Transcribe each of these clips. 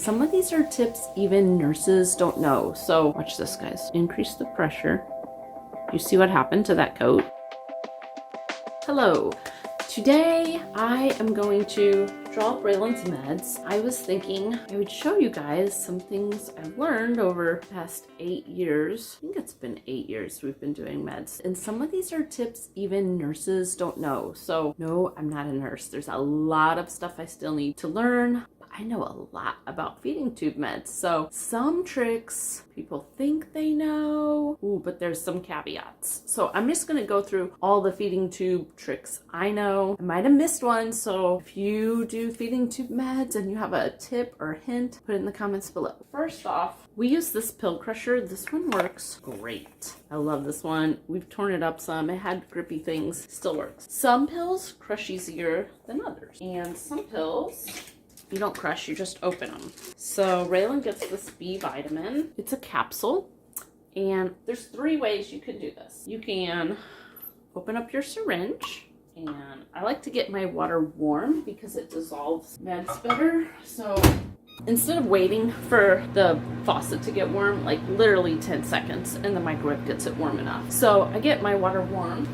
some of these are tips even nurses don't know. So watch this, guys. Increase the pressure. You see what happened to that coat? Hello. Today I am going to draw up Raylynn's meds. I was thinking I would show you guys some things I've learned over the past 8 years. I think it's been 8 years we've been doing meds. And some of these are tips even nurses don't know. So no, I'm not a nurse. There's a lot of stuff I still need to learn. I know a lot about feeding tube meds. So some tricks people think they know, but there's some caveats. So I'm just gonna go through all the feeding tube tricks I know. I might have missed one. So if you do feeding tube meds and you have a tip or hint, put it in the comments below. First off, we use this pill crusher. This one works great. I love this one. We've torn it up some. It had grippy things, still works. Some pills crush easier than others. And some pills, you don't crush, you just open them. So Raelynn gets this B vitamin. It's a capsule, and there's 3 ways you can do this. You can open up your syringe, and I like to get my water warm because it dissolves meds better. So instead of waiting for the faucet to get warm, like literally 10 seconds, and the microwave gets it warm enough. So I get my water warm.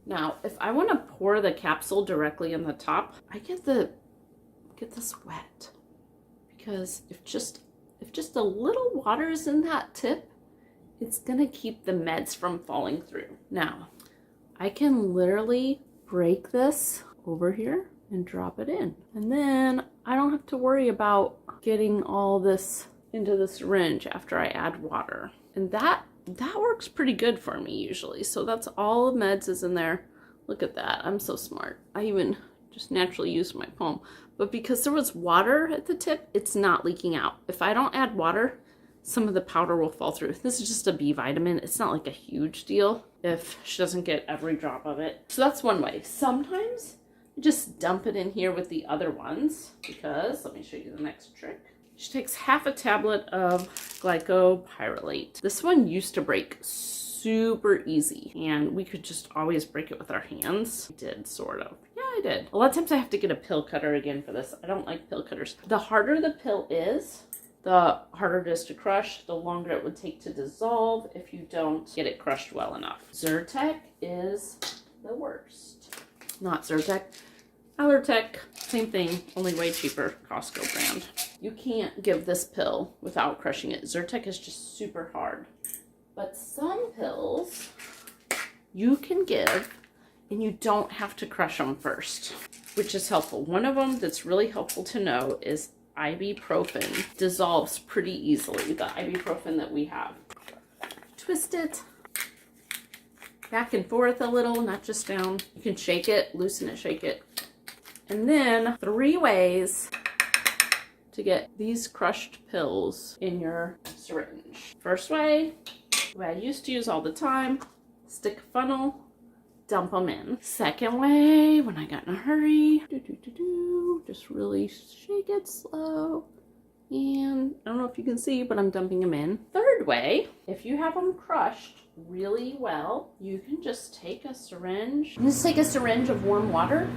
Now, if I want to pour the capsule directly in the top, I get this wet, because if just a little water is in that tip, it's gonna keep the meds from falling through. Now, I can literally break this over here and drop it in, and then I don't have to worry about getting all this into the syringe after I add water. And that works pretty good for me usually. So that's all the meds is in there. Look at that, I'm so smart. I even just naturally use my palm. But because there was water at the tip, it's not leaking out. If I don't add water, some of the powder will fall through. This is just a B vitamin. It's not like a huge deal if she doesn't get every drop of it. So that's one way. Sometimes I just dump it in here with the other ones, because, let me show you the next trick. She takes half a tablet of glycopyrrolate. This one used to break super easy, and we could just always break it with our hands. I did, sort of. Yeah, I did. A lot of times I have to get a pill cutter again for this. I don't like pill cutters. The harder the pill is, the harder it is to crush, the longer it would take to dissolve if you don't get it crushed well enough. Zyrtec is the worst. Not Zyrtec, Allertec, same thing, only way cheaper, Costco brand. You can't give this pill without crushing it. Zyrtec is just super hard. But some pills you can give and you don't have to crush them first, which is helpful. One of them that's really helpful to know is ibuprofen. Dissolves pretty easily, the ibuprofen that we have. Twist it back and forth a little, not just down. You can shake it, loosen it, shake it. And then 3 ways to get these crushed pills in your syringe. First way, the way I used to use all the time, stick a funnel, dump them in. Second way, when I got in a hurry, just really shake it slow. And I don't know if you can see, but I'm dumping them in. Third way, if you have them crushed really well, you can just take a syringe. Just take a syringe of warm water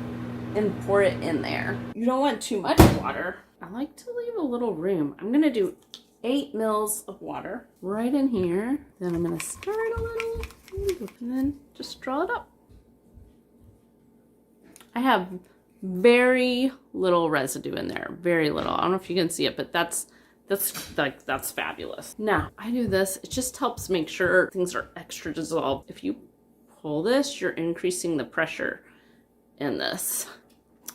and pour it in there. You don't want too much water. I like to leave a little room. I'm gonna do 8 mils of water right in here. Then I'm gonna stir it a little and then just draw it up. I have very little residue in there, very little. I don't know if you can see it, but that's fabulous. Now I do this, it just helps make sure things are extra dissolved. If you pull this, you're increasing the pressure in this.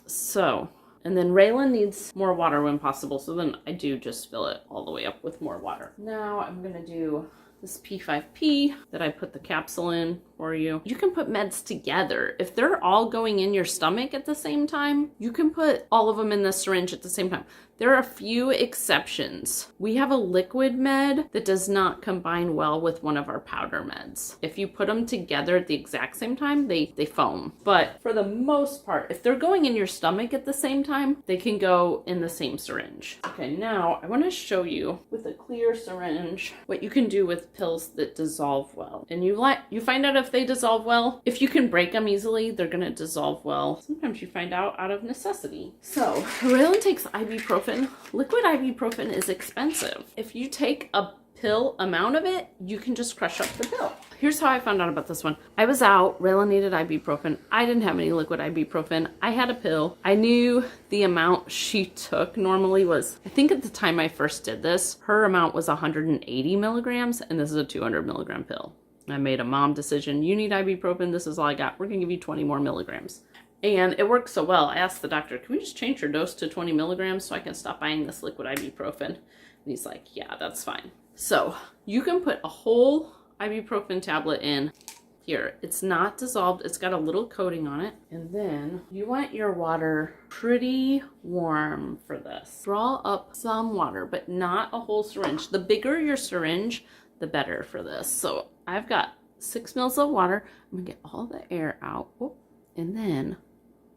So, and then Raelynn needs more water when possible, so then I do just fill it all the way up with more water. Now I'm gonna do this P5P that I put the capsule in for you. You can put meds together. If they're all going in your stomach at the same time, you can put all of them in the syringe at the same time. There are a few exceptions. We have a liquid med that does not combine well with one of our powder meds. If you put them together at the exact same time, they foam. But for the most part, if they're going in your stomach at the same time, they can go in the same syringe. Okay, now I want to show you with a clear syringe what you can do with pills that dissolve well. And you find out if they dissolve well. If you can break them easily, they're gonna dissolve well. Sometimes you find out of necessity. So Raelynn takes ibuprofen. Liquid ibuprofen is expensive. If you take a pill amount of it, you can just crush up the pill. Here's how I found out about this one. I was out, Raelynn needed ibuprofen. I didn't have any liquid ibuprofen. I had a pill. I knew the amount she took normally was, I think at the time I first did this, her amount was 180 milligrams, and this is a 200 milligram pill. I made a mom decision. You need ibuprofen. This is all I got. We're gonna give you 20 more milligrams. And it worked so well. I asked the doctor, can we just change your dose to 20 milligrams so I can stop buying this liquid ibuprofen? And he's like, yeah, that's fine. So you can put a whole ibuprofen tablet in here. It's not dissolved. It's got a little coating on it. And then you want your water pretty warm for this. Draw up some water, but not a whole syringe. The bigger your syringe, the better for this. So I've got 6 mils of water. I'm gonna get all the air out. Oh, and then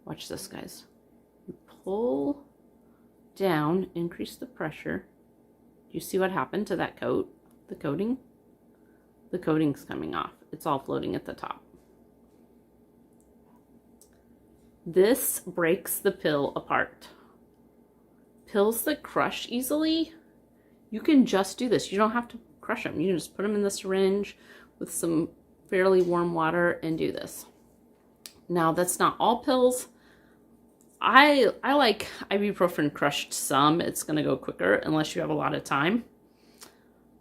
watch this, guys. You pull down, increase the pressure. You see what happened to that coat? The coating? The coating's coming off. It's all floating at the top. This breaks the pill apart. Pills that crush easily, you can just do this. You don't have to crush them. You can just put them in the syringe with some fairly warm water and do this. Now, that's not all pills. I like ibuprofen crushed some. It's going to go quicker unless you have a lot of time.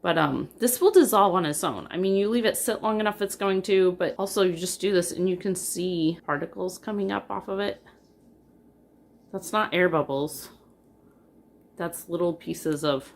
But this will dissolve on its own. I mean, you leave it sit long enough, it's going to, but also you just do this and you can see particles coming up off of it. That's not air bubbles. That's little pieces of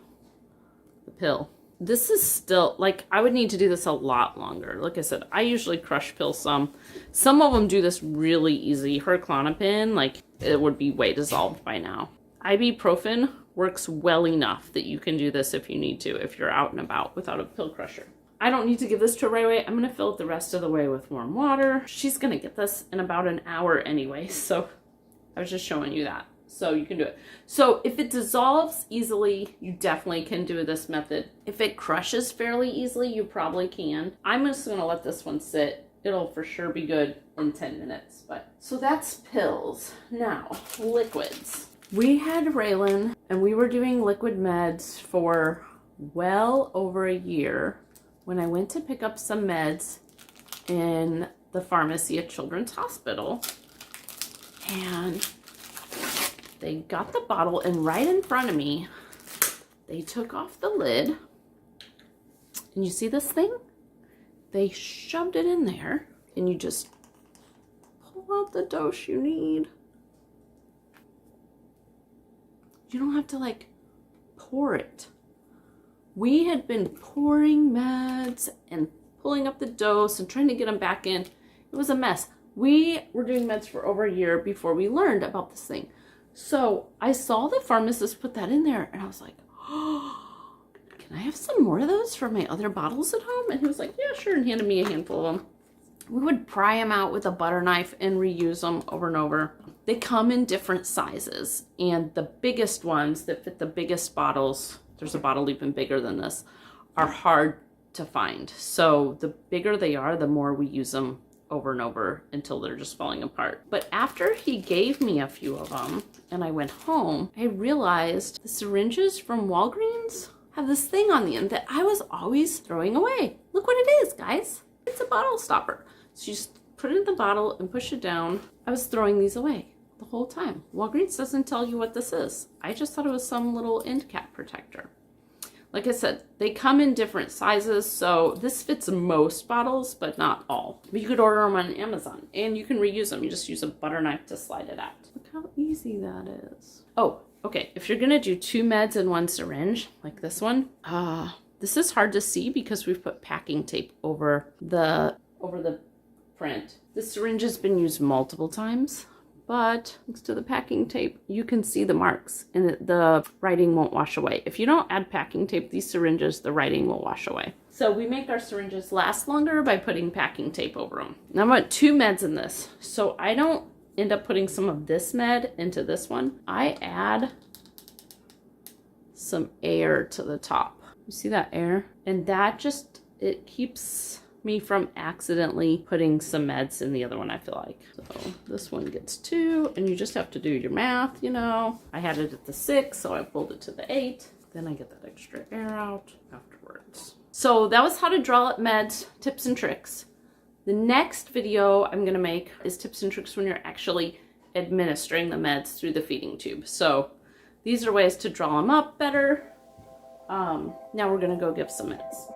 the pill. This is still, like, I would need to do this a lot longer. Like I said, I usually crush pills some. Some of them do this really easy. Her Klonopin, like, it would be way dissolved by now. Ibuprofen works well enough that you can do this if you need to, if you're out and about without a pill crusher. I don't need to give this to her right away. I'm gonna fill it the rest of the way with warm water. She's gonna get this in about an hour anyway, so I was just showing you that. So you can do it. So if it dissolves easily, you definitely can do this method. If it crushes fairly easily, you probably can. I'm just gonna let this one sit. It'll for sure be good in 10 minutes. But so that's pills. Now, liquids. We had Raelynn and we were doing liquid meds for well over a year when I went to pick up some meds in the pharmacy at Children's Hospital. And they got the bottle, and right in front of me, they took off the lid. And you see this thing? They shoved it in there, and you just pull out the dose you need. You don't have to, like, pour it. We had been pouring meds and pulling up the dose and trying to get them back in. It was a mess. We were doing meds for over a year before we learned about this thing. So I saw the pharmacist put that in there, and I was like, oh, can I have some more of those for my other bottles at home? And he was like, yeah, sure, and handed me a handful of them. We would pry them out with a butter knife and reuse them over and over. They come in different sizes, and the biggest ones that fit the biggest bottles, there's a bottle even bigger than this, are hard to find. So the bigger they are, the more we use them over and over until they're just falling apart. But after he gave me a few of them and I went home, I realized the syringes from Walgreens have this thing on the end that I was always throwing away. Look what it is, guys. It's a bottle stopper. So you just put it in the bottle and push it down. I was throwing these away the whole time. Walgreens doesn't tell you what this is. I just thought it was some little end cap protector. Like I said, they come in different sizes, so this fits most bottles, but not all. But you could order them on Amazon, and you can reuse them. You just use a butter knife to slide it out. Look how easy that is. Oh, okay. If you're gonna do 2 meds in 1 syringe, like this one, this is hard to see because we've put packing tape over the print. This syringe has been used multiple times, but thanks to the packing tape, you can see the marks and the writing won't wash away. If you don't add packing tape, these syringes, the writing will wash away. So we make our syringes last longer by putting packing tape over them. Now I'm at 2 meds in this, so I don't end up putting some of this med into this one. I add some air to the top. You see that air? And that just, it keeps me from accidentally putting some meds in the other one, I feel like. So this one gets 2, and you just have to do your math, you know. I had it at the 6, so I pulled it to the 8. Then I get that extra air out afterwards. So that was how to draw up meds, tips and tricks. The next video I'm gonna make is tips and tricks when you're actually administering the meds through the feeding tube. So these are ways to draw them up better. Now we're gonna go give some meds.